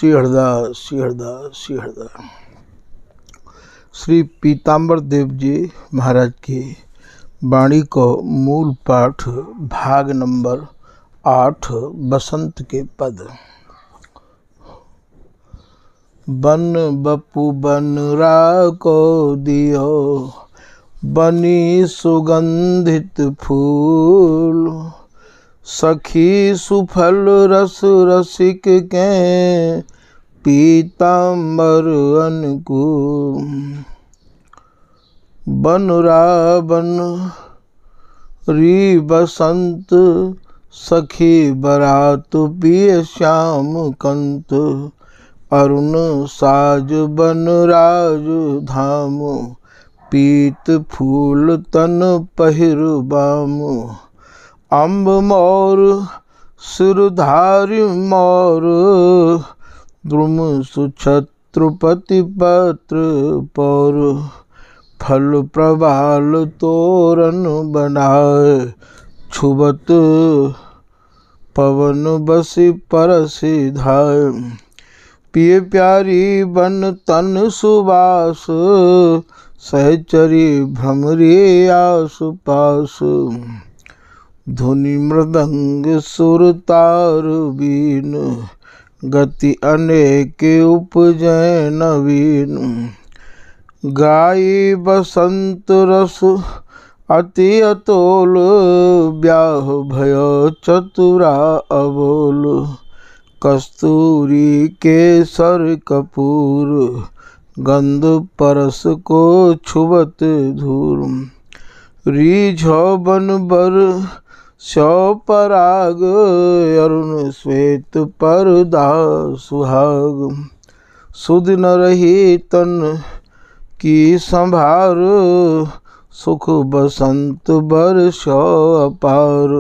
श्री हरदास श्री हरदास श्री हरदास। श्री पीताम्बर देव जी महाराज की वाणी को मूल पाठ भाग नंबर 8 बसंत के पद। बन बपु बन राको दियो बनी सुगंधित फूल, सखी सुफल रस रसिक के पीताम्बर अनुकूल। बन राबन री बसंत सखी बरात पिय श्याम कंत, अरुण साज बन राज धाम पीत फूल तन पहिर बाम। अम्ब मोर सिरधारि मोर द्रुम सुछत्रपति पत्र पौर, फल प्रवाल तोरण बनाए छुबत पवन बसी परसि धाय। पिय प्यारी बन तन सुबास सहचरी भ्रमरी आस पास। धुनि मृदंग सुर तार बीन गति अनेक उपजै नवीन। गाई बसंत रस अति अतोल, ब्याह भयो चतुरा अबोल। कस्तूरी केसर कपूर गंध परस को छुबत धूल। रीझो बन बर स्यो पराग, अरुण श्वेत परदा सुहाग। सुध न रही तन की संभार, सुख बसंत बरसो अपार।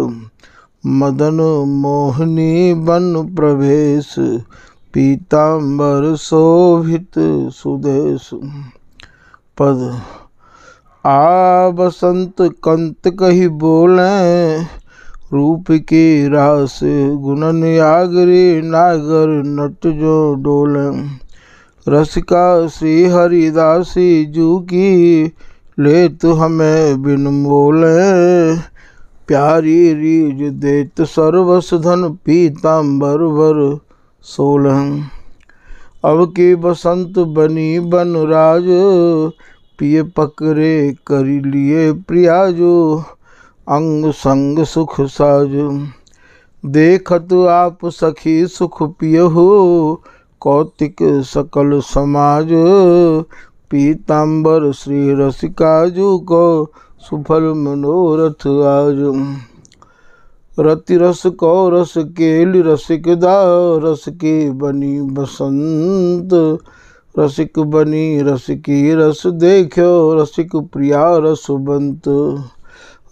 मदन मोहनी बन प्रवेश, पीताम्बर शोभित सुदेश। पद। आ बसंत कंत कही बोले, रूप की रास गुणन आगरी नागर नट जो डोले। रसिका श्री हरिदासी जू की, ले तो हमें बिन बोले। प्यारी रीज देत सर्वस धन पीताम्बर वर 16। अब की बसंत बनी बन राज, पिय पकरे करी लिए प्रियाजो। अंग संग सुख साज देखत आप सखी सुख पिय हो, कौतिक सकल समाज। पीताम्बर श्री रसिकाजू को सुफल मनोरथ आज। रति रस को रस केल रसिक दा, रस की बनी बसंत। रसिक बनी रसिकी रस देखो, रसिक प्रिया रस बंत।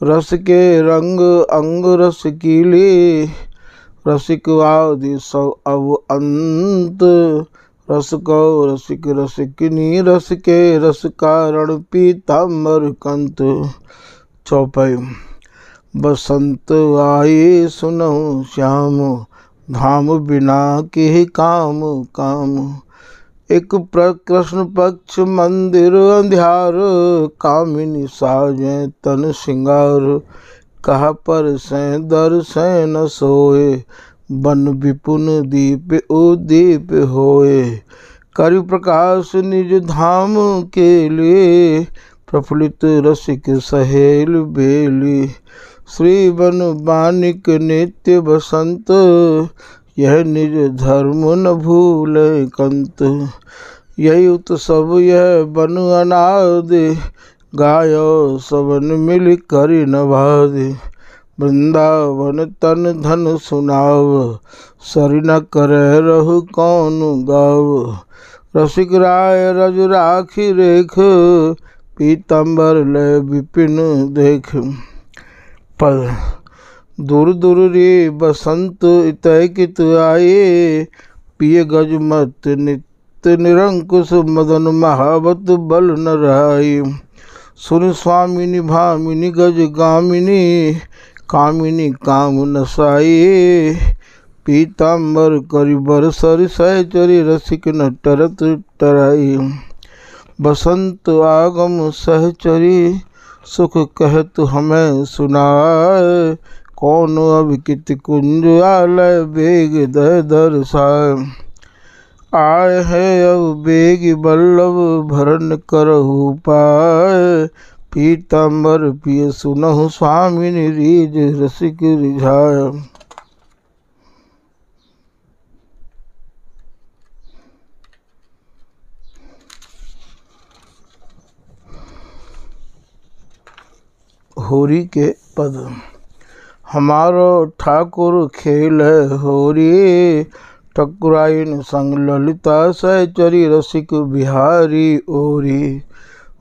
रस के रंग अंग रस कीले, रसिक आदि सब अब अंत। रस को रसिक रसिकनी, रस के रस कारण पीताम्बर कंत। चौपाई। बसंत आए सुनहु श्याम, धाम बिना के काम काम। एक कृष्ण पक्ष मंदिर अंध्यार, कामिनी साजे तन सिंगार। कहा पर से दर से न सोए, बन विपुन दीप उदीप होए। कर प्रकाश निज धाम के लिए, प्रफुल्लित रसिक सहेल बेली। श्री बन बानिक नित्य बसंत, यह निज धर्म न भूले कंत। यही उत्सव यह बन अनाद, गायो सबन मिल कर नवाद। वृंदावन तन धन सुनाव, सरि न करे रहु कौन गाव। रसिक राय रज राखी रेख, पीताम्बर ले विपिन देख। पद। दूर दूर रे बसंत इतय कित आए, पिय गज मत नित्य निरंकुश। मदन महावत बल न रहाई, सुन स्वामिनी भामिनी गज गामिनी। कामिनी काम नसाई, पीताम्बर करि बरसरि सहचरि रसिक न टरत टराई। बसंत आगम सहचरी सुख कहत हमें सुनाए। कौन अब कित कुंज आलय बेग दय दरसाए। आए है अब बेग बल्लभ भरन करहु पाए। पीताम्बर पिय सुनहु स्वामिनि रीझ रसिक रिझाए। होरी के पद। हमारो ठाकुर खेल होरी। ठकुराइन संग ललिता सहचरी रसिक बिहारी ओरी।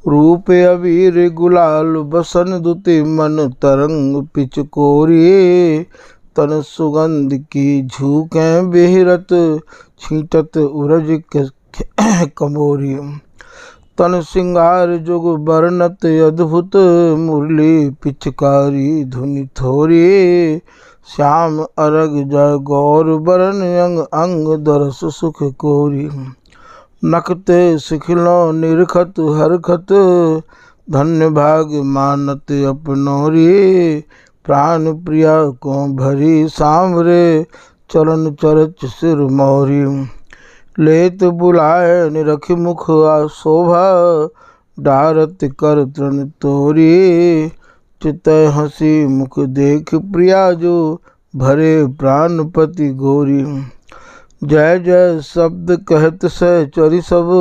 रूप अबीर गुलाल बसन दुति मन तरंग पिचकोरी। तन सुगंध की झूकें बेहरत छींटत उरज कमोरी। तन सिंगार जुग बरनत अद्भुत मुरली पिचकारी धुनि थोरी। श्याम अरग जय गौर बरन अंग अंग दरस सुख कोरी। नखते सिखलो निरखत हरखत धन्य भाग मानत अपनोरी। प्राण प्रिया को भरी सांवरे चरण चरच सिर मोरी। लेत बुलाए निरख मुख शोभा डारत कर तृण तोरी। चितय हंसी मुख देख प्रिया जो भरे प्राणपति गोरी। जय जय शब्द कहत सहचरी सब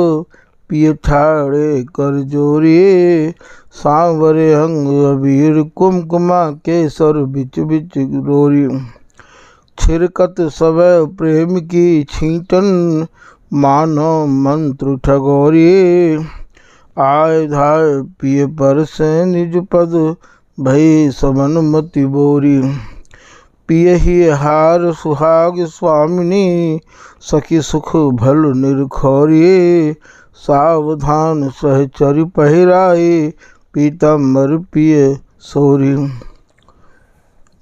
पिय ठाड़े कर जोरी। सांवरे अंग अबीर कुमकुमा केसर बिच बिच रोरी। छिरकत सवै प्रेम की छींटन मानो मंत्र ठगोरी। आय धाय पिय पर से निज पद भई समन मति बोरी। पिय ही हार सुहाग स्वामिनी सखी सुख भल निरखोरी। सावधान सहचरी पहिराई पीताम्बर पिय सोरी।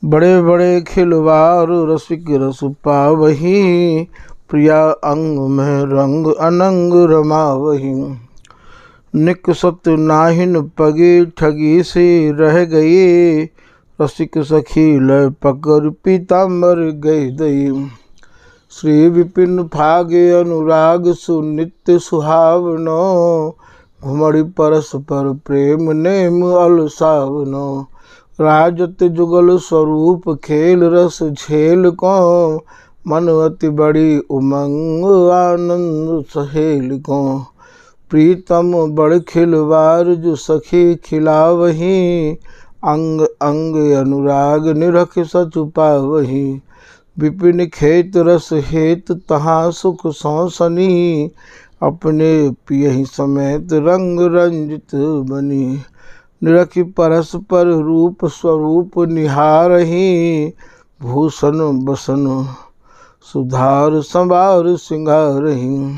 बड़े बड़े खिलवार रसिक रस पावही। प्रिया अंग में रंग अनंग रमावही। निकसत नाहिन पगी ठगी से रह गई। रसिक सखी लय पकर पीताम्बर गई दई। श्री विपिन फागे अनुराग सुनित्य सुहावनो। घुमड़ी परस्पर प्रेम नेम अलसावनो। राजत जुगल स्वरूप खेल रस झेल को। मन अति बड़ी उमंग आनंद सहेल को। प्रीतम बड़ खिलवार जो सखी खिलावही। अंग अंग अनुराग निरख सचु पावही। विपिन खेत रस हेत तहाँ सुख सौसनी। अपने पियहि समेत रंग रंजित बनी। निरखि परस्पर रूप स्वरूप निहारही। भूषण बसन सुधार संवार सिंगारही।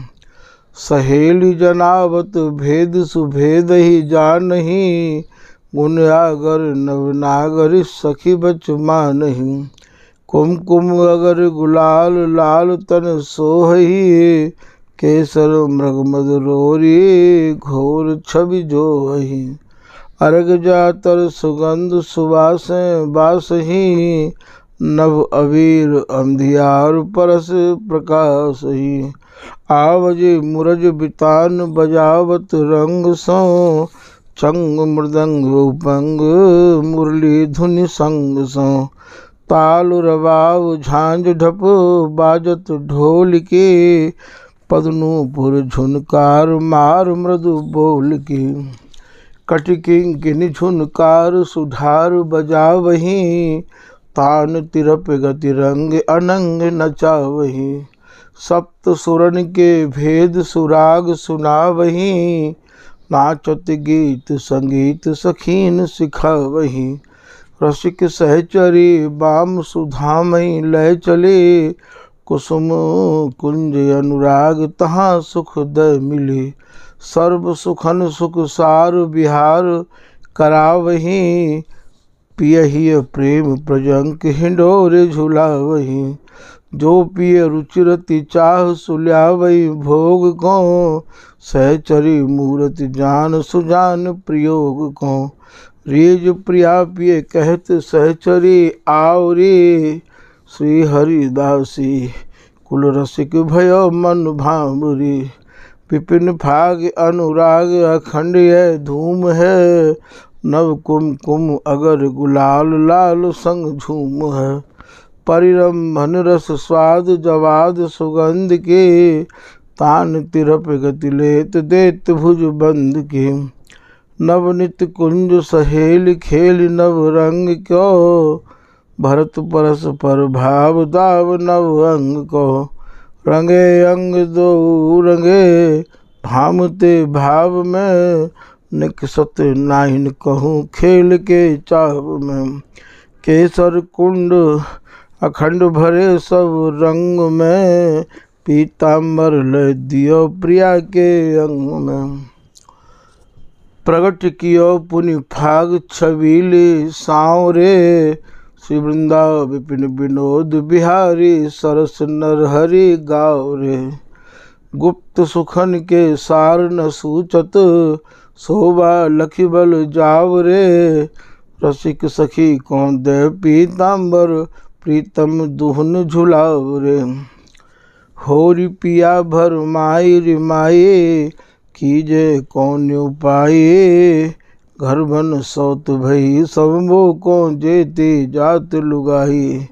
सहेली जनावत भेद सुभेद ही जानही। गुण आगर नवनागर सखी बच मानही। कुमकुम अगर गुलाल लाल तन सोहही। केसर मृगमद रोरी घोर छवि जोहही। अर्घ जातर सुगंध सुवासें बासही। नभ अबीर अंधियार परस प्रकाश ही। आवजे मुरज बितान बजावत रंग सो। चंग मृदंग उपंग मुरली धुनि संग सो। ताल रवाव झांझ ढप बाजत ढोल के। पदनूपुर झुनकार मार मृदु बोल के। कटिकिंकिनी झुनकार सुधार बजावही। तान तिरप गति रंग अनंग नचावही। सप्त सुरन के भेद सुराग सुनावही। नाचत गीत संगीत सखीन सिखावही। रसिक सहचरी बाम सुधामई लय चले। कुसुम कुंज अनुराग तहाँ सुख दय मिले। सर्व सुखन सुख सार विहार करावही। पियहि प्रेम प्रजंक हिंडोरे झुलावही। जो पिय रुचिरति चाह सुल्यावई भोग को, सहचरी मूर्ति जान सुजान प्रयोग को। रीज प्रिया पिय कहत सहचरी आवरी, श्री हरिदासी कुल रसिक भयो मन भावरी। विपिन फाग अनुराग अखंड यह धूम है, नव कुमकुम अगर गुलाल लाल संग झूम है। परिरंभन रस स्वाद जवाद सुगंध के, तान तिरप गति लेत देत भुज बंद के। नवनित कुंज सहेल खेल नव रंग क्यों, भरत परस पर भाव दाव नव अंग को। रंगे अंग दो रंगे भामते भाव में, निकसत नाहिन कहूँ खेल के चाव में। केसर कुंड अखंड भरे सब रंग में, पीताम्बर ले दियो प्रिया के अंग में। प्रगट कियो पुनि फाग छबीली सांवरे, श्री वृंदा विपिन विनोद बिहारी सरस नरहरि गाँव रे। गुप्त सुखन के सार न सूचत, शोभा लखी बल जाव रे। रसिक सखी कौन दे पीताम्बर, प्रीतम दुहन झुलाव रे। होरी पिया भर माई रिमाए, कीजे कौन उपाय। घर बन सौत भई सब मोह को, जेते जात लुगाई।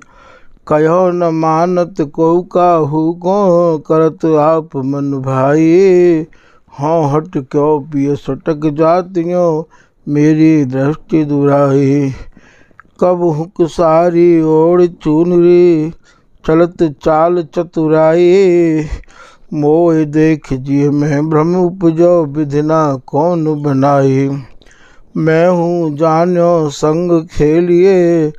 कहो न मानत को काहू को, करत आप मन भाई। हाँ हट क्यों पिय सटक जातियों, मेरी दृष्टि दुराई। कब हुक सारी ओढ़ चुनरी, चलत चाल चतुराई। मोह देख जिय में भ्रम उपजो, विधिना कौन बनाई। मैं हूँ जान्यो संग खेलिए,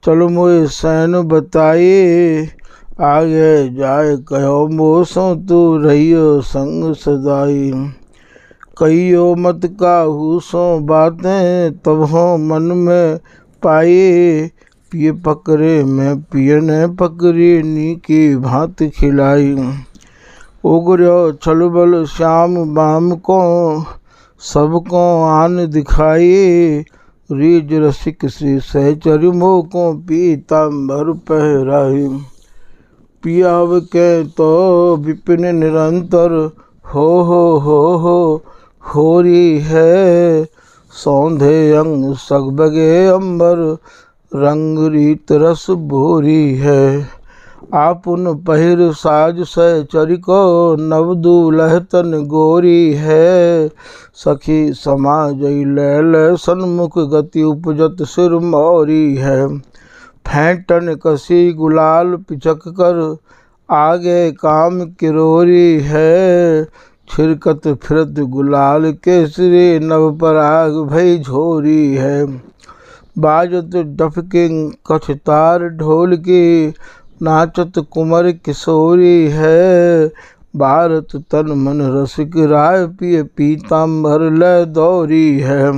चल मोए सैन बताइए। आगे जाए कहो मोसो, तू रहियो संग सदाई। कहियो मत काहू सो बातें, तब हो मन में पाए। पिए पकड़े मैं पिय ने पकड़ी, नी की भांत खिलाई। उगर्यो छल बल श्याम बाम को, सबको आन दिखाई। रीज रसिक श्री सहचरि मोह को, पीताम्बर पहराई। पियाव के तो विपिन निरंतर, हो होरी है। सौंधे अंग सगबगे अंबर, रंग रीत रस भोरी है। आपुन पहिर साज सहचरि को, नव दूल्ह तन गोरी है। सखी समाज लैल सन्मुख, गति उपजत सिर मौरी है। फैंटन कसी गुलाल पिचक कर, आगे काम किरोरी है। छिरकत फिरत गुलाल केसरी, नव पराग भई झोरी है। बाजत डफकिंग कछतार ढोल की, नाचत कुंवर किशोरी है। भारत तन मन रसिक राय, पिय पीताम्बर ले दौरी है।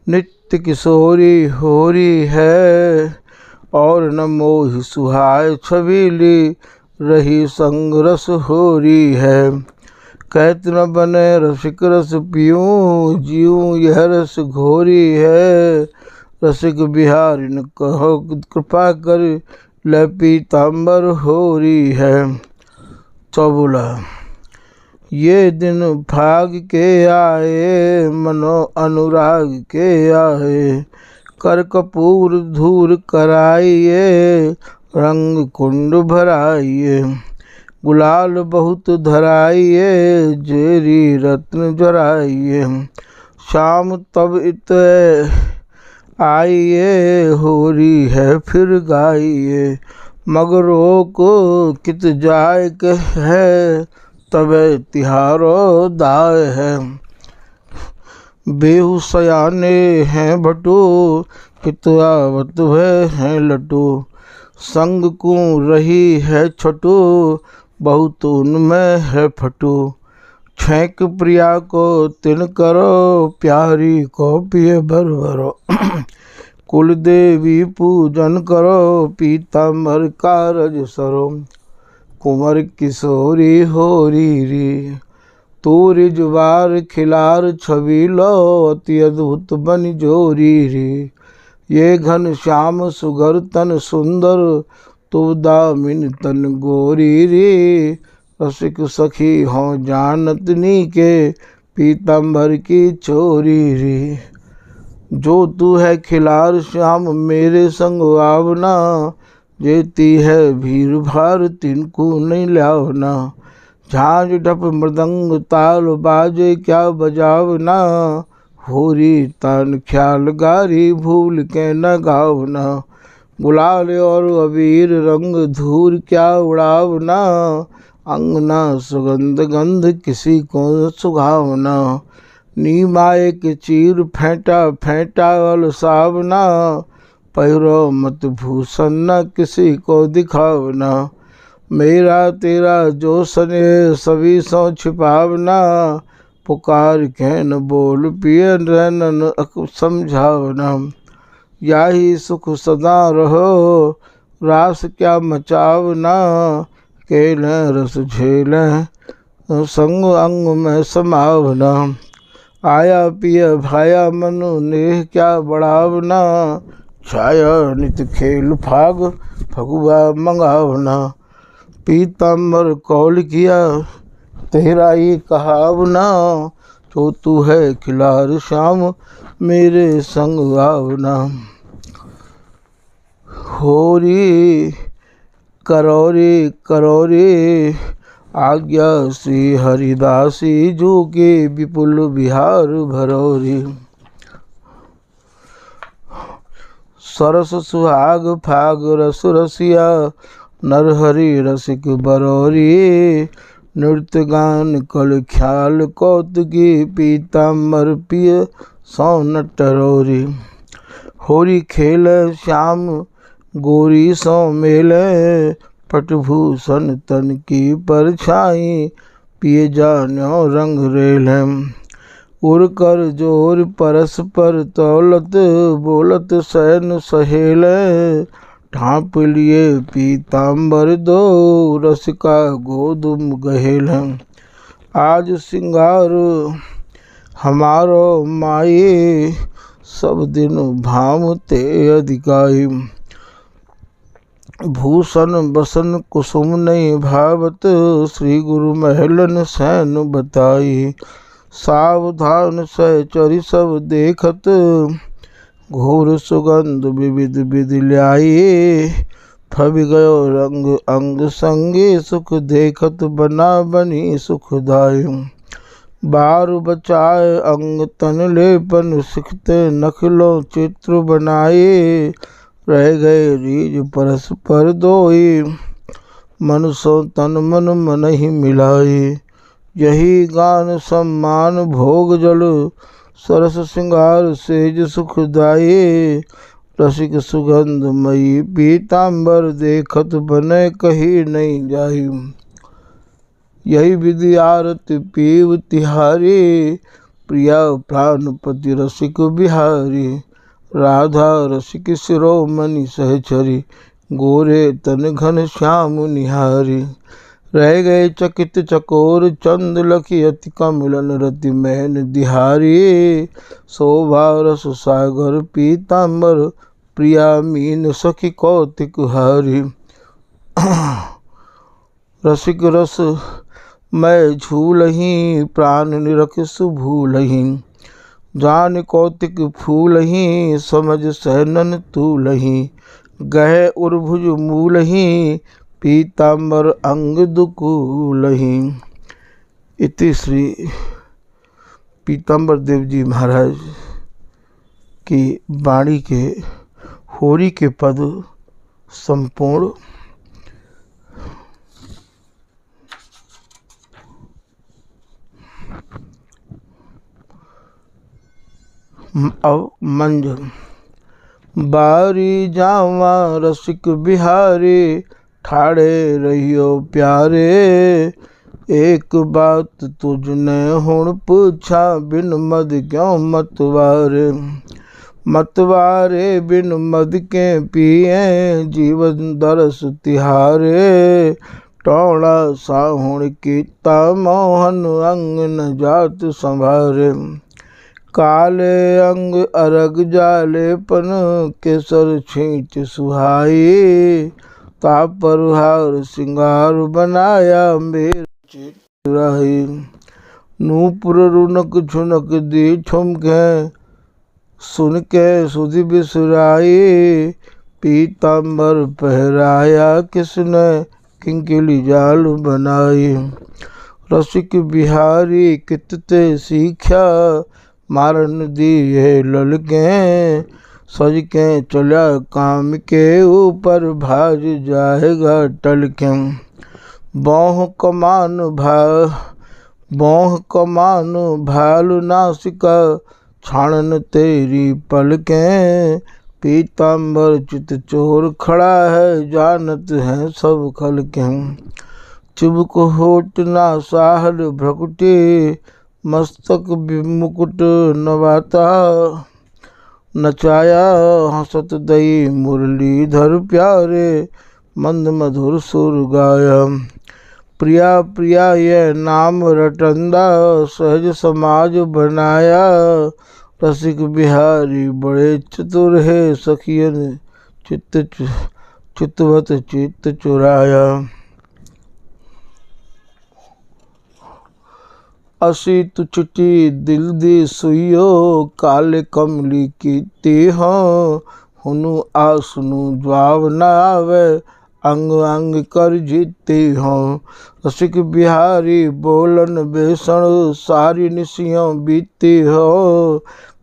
नित्य किशोरी होरी है, और न मोहि सुहाय छबीली। रही संग रस होरी है। कहत न बने रसिक रस पीऊँ, जीऊँ यह रस घोरी है। रसिक बिहारी न कहो कृपा कर, ले पीताम्बर होरी है। चौबुला ये दिन फाग के आए, मनो अनुराग के आए। कर कपूर धूर कराइए, रंग कुंड भराइए। गुलाल बहुत धराइए, जेरी रत्न जराइए। शाम तब इत आइए, होरी है फिर गाइए। मगरों को कित जाय है, तबे तिहारो दाय है। बेहू सयाने हैं भटू, कित आवत भय हैं लटू। संग को रही है छटू, बहुत उनमें है फटू। छेक प्रिया को तिन करो, प्यारी को पिए भर भरो। कुल देवी पूजन करो, पीताम्बर कारज सरो। कुंवर किशोरी होरी रे, तू रिजवार खिलार छबीलो, अति अद्भुत बन जोरी रे। ये घन श्याम सुगर तन सुंदर, तू दामिन तन गोरी रे। रसिक सखी हो जानत नी के, पीताम्बर की चोरी रे। जो तू है खिलार श्याम मेरे संग आवना, जेती है भीर भार तिनको नहीं लावना। झांझ ढप मृदंग ताल बाजे क्या बजावना, होरी तान ख्याल गारी भूल के न गावना। गुलाल और अबीर रंग धूर क्या उड़ावना, अंगना सुगंध गंध किसी को सुघावना। नीमाए के चीर फेंटा फेंटा अलसावना, पैरो मत भूषण न किसी को दिखावना। मेरा तेरा जो सने सभी सो छिपावना, पुकार के न बोल पिए न समझावना। याही सुख सदा रहो, रास क्या मचावना। केले रस झेले संग अंग में समावना। आया पिया भाया मनु नेह क्या बढ़ावना, छाया नित खेल फाग फगुआ मंगावना। पीताम्बर कौल किया तेरा ही कहावना, तो तू है खिलार श्याम मेरे संग आवना। होरी करौरी करौरी, आज्ञा श्री हरिदासी जो के विपुल बिहार भरौरी। सरस सुहाग फाग रस रसिया, नरहरि रसिक बरौरी। नृत्य गान कल ख्याल कौतुकी, पीताम्बर पिय सौ नटरौरी। होरी खेल श्याम गोरी सौ मेले, पटभूषण तन की परछाई, पिए जान्यो रंग रेल। उड़ कर जोर परस्पर तौलत, बोलत सैन सहेल। ढांप लिए पीताम्बर दो, रसिका गोदुम गहेल। आज सिंगार हमारो माये, सब दिन भाम ते अधिकाई। भूषण बसन कुसुम नहीं भावत, श्री गुरु महलन सैन बताई। सावधान सहचरि सब देखत, घोर सुगंध विविध विधि ल्याई। फब गयो रंग अंग संगे, सुख देखत बना बनी सुखदाई। बार बचाए अंग तन लेपन, सिखते नखलो चित्र बनाए। रह गए रीज परस्पर दोई, मन सो तन मन मन ही मिलाई। यही गान सम्मान भोग जल, सरस श्रृंगार सेज सुखदाई। रसिक सुगंध मई पीताम्बर, देखत बने कही नहीं जाई। यही विधि आरती पीव तिहारी, प्रिया प्राणपति रसिक बिहारी। राधा रसिक शिरोमणि सहचरी, गोरे तन घन श्याम निहारी। रह गए चकित चकोर चंद लखी, अति कमलन रति मैन दिहारी। शोभा रस सागर पीताम्बर, प्रिया मीन सखी कौतिक हारी। रसिक रस मैं झूलही, प्राण निरख सुभूलही। जान कौतिक फूलही, समझ सहनन तूलही। गह उर्भुज मूलही, पीताम्बर अंग दुकूलही। इति श्री पीताम्बर देव जी महाराज की वाणी के होरी के पद संपूर्ण। अब मंजन। बारी जावा रसिक बिहारी, ठाड़े रहियो प्यारे। एक बात तुझने हुण पूछा, बिन मद क्यों मतवारे। मतवारे बिन मद के पिए जीवन दरस तिहारे। टौड़ा साहुण कीता मोहन अंग न जात संभारे। काले अंग अरग जालेपन केसर छींच सुहाई। तापर हार सिंगार बनाया मेर चितराई। नूपुर रुनक झुनक दी ठुमके सुन के सुधि बिसराई। पीताम्बर पहराया किसने किंकिली जाल बनाई। रसिक बिहारी कितते सीख्या मारन दिए ललके। सज के चला काम के ऊपर भाज जाएगा टलके। बाँह कमान भालू नासिका छानन तेरी पलकें। पीताम्बर चित चोर खड़ा है जानत हैं सब खलकें। चिबुक होट ना साहल भ्रकुटी मस्तक मुकुट नवाता। नचाया हंसत दई मुरलीधर प्यारे मंद मधुर सुर गाया। प्रिया प्रिया यह नाम रटंदा सहज समाज बनाया। रसिक बिहारी बड़े चतुर है सखियन चितवत चित्त चुराया। असी तु चिटी दिल दी सुइयो काले कमली कीती हो। हुनु आसनु जवाब न आवे अंग अंग कर जीती हो। रसिक बिहारी बोलन बेसण सारी निशियों बीती हो।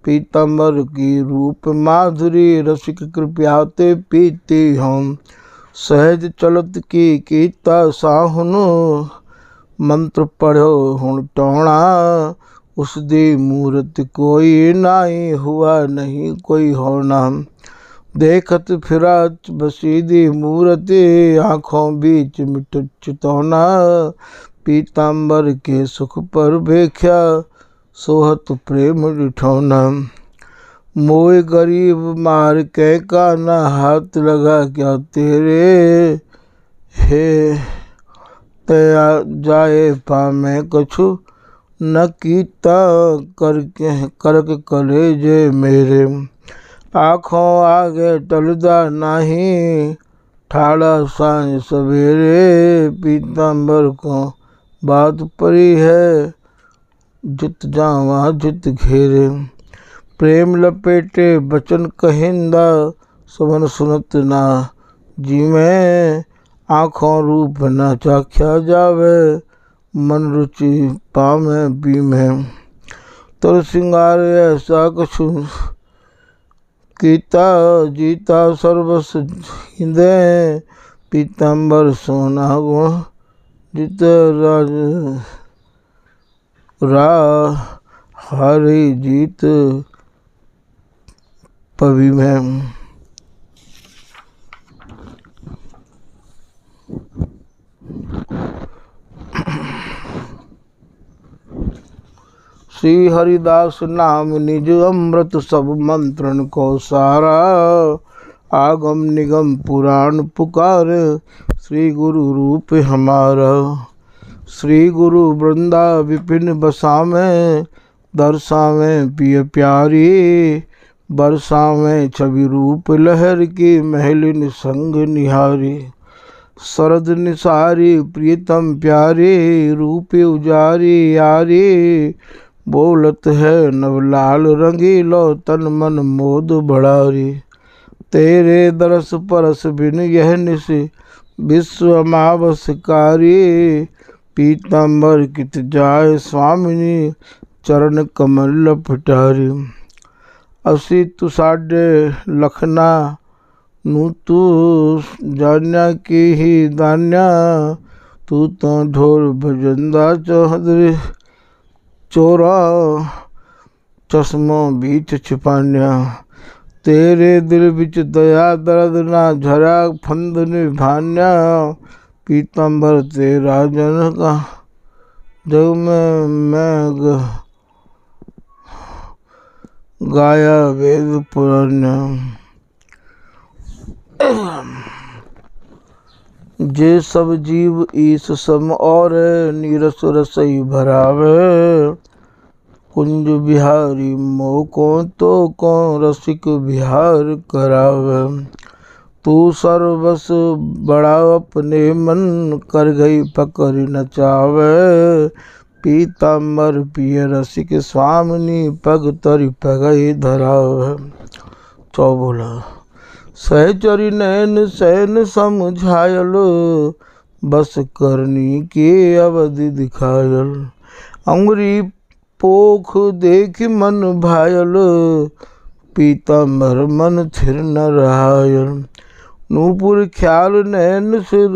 पीताम्बर की रूप माधुरी रसिक कृपया ते पीती हो। सहज चलत की कीता साहुनु मंत्र पढ़ो हुण टौणा। उस दी मूरत कोई नाई हुआ नहीं कोई होना। देखत फिरा बसी दी मूरत आँखों बीच मिट चितौना। पीताम्बर के सुख पर भेख्या सोहत प्रेम डिठौना। मोए गरीब मार के काना हाथ लगा क्या तेरे। हे तया जाए पामे कछु न कीता करक कलेजे मेरे। आँखों आगे टलदा नाही ठाड़ा सांझ सवेरे। पीताम्बर को बात परी है जित जावा जित घेरे। प्रेम लपेटे बचन कहिंदा सबन सुनत ना जी में। आँखों रूप न चाख्या जावे मन रुचि पामे पीमे। तर सिंगार ऐसा कछु कीता जीता सर्वस हिंदे। पीताम्बर सोना गुण जित हरि जीत पवि में। श्री हरिदास नाम निज अमृत सब मंत्रन को सारा। आगम निगम पुराण पुकार श्री गुरु रूप हमारा। श्री गुरु वृंदा विपिन बसामे दर्शावे पिय प्यारी। बरसावे छवि रूप लहर की महलिन संग निहारी। शरद निसारी प्रियतम प्यारी रूप उजारी यारी। बोलत है नवलाल रंगीलो तन मन मोद बढ़ारी। तेरे दरस परस बिन यह निशि विश्व अमावस्कारी। पीताम्बर कित जाय स्वामिनी चरण कमल लपटारी। असी तु साडे लखना नू तू जान्या की ही दान्या। तू तो ढोर भजंदा चौधरी चोरा चश्मों बीच छिपान्या। तेरे दिल बिच दया दर्द ना झरा फंद निभान्या। पीताम्बर तेरा जन का जग में मैं गाया वेद पुराण। जे सब जीव ईस सम और नीरस रसई भरावे। कुंज बिहारी मोको तो कौन रसिक बिहार करावे। तू सर्वस बड़ा अपने मन कर गई पकड़ नचावे। पीताम्बर पिय रसिक स्वामिनी पग तरि पगई धरावे। चौबोला सहचरी नैन सैन समझायल। बस करनी के अवधि दिखायल। अंगुरी पोख देख मन भायल। पीताम्बर मन थिर न रहायल। नूपुर ख्याल नैन सिर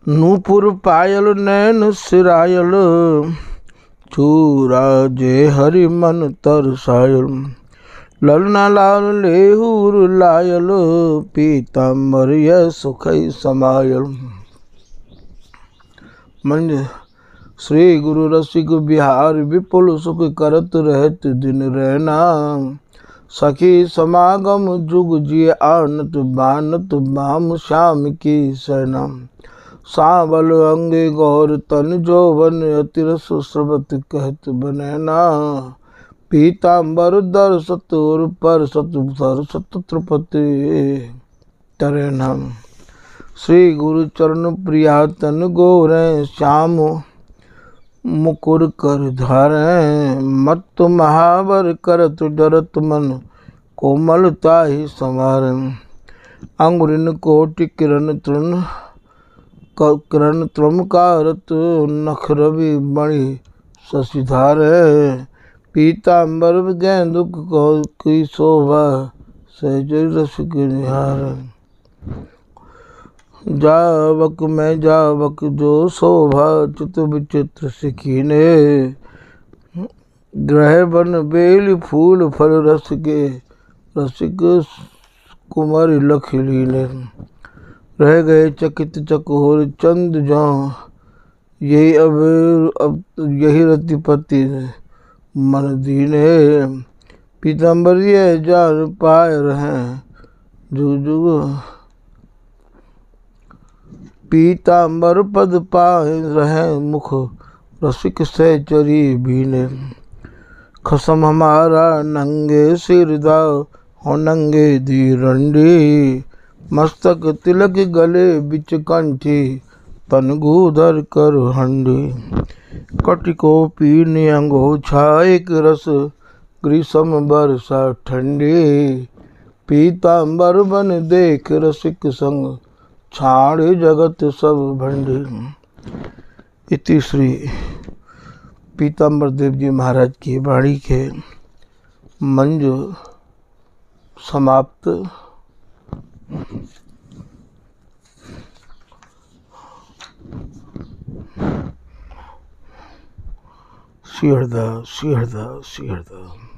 नूपुर पायल नैन सिरायल। चूरा जे हरि मन तरसायल। ललना लाल लेहूर लायल। पीताम्बर यह सुखई समायल। मंज श्री गुरु रसिक बिहार विपुल सुख करत रहत दिन रैना। सखी समागम जुग जिय आनत बानत बाम श्याम की सेना। सांवल अंगे गौर तन जोवन अतिरस स्रवत कहत बनैना। पीताम्बर दर सत और पर सत धर सत त्रिपति तरैना। श्री गुरु चरण प्रिया तन गोरे श्याम मुकुर कर धारे। मत महावर करत डरत मन कोमलता ही संवार। अंगुरिन कोटि किरण त्रमकारत नख रवि मणि शशिधार। पीताम्बर गेंदुक की शोभा सहज रसिक निहार। जावक में जावक जो शोभा चित विचित्र सिकीने। ग्रह बन बेल फूल फल रस के रसिक कुमारी लखिली ने। रह गए चकित चकोर चंद जौ। यही अब यही रतिपति मन दीने। पीताम्बर ये जान पाए रहे जुग जुग। पीताम्बर पद पाए रहे मुख रसिक सहचरी बीने। खसम हमारा नंगे सिर दाव हो नंगे दी रंडी। मस्तक तिलक गले बिच कंठी तन गूधर कर हंडी। कटिको पीन अंगोछा एक रस ग्रीष्म बरसा ठंडी। पीताम्बर बन देख रसिक संग छाड़ जगत सब भंडी। इति श्री पीताम्बर देव जी महाराज की वाणी के मंज समाप्त। श्री हरदास श्री हरदास श्री हरदास।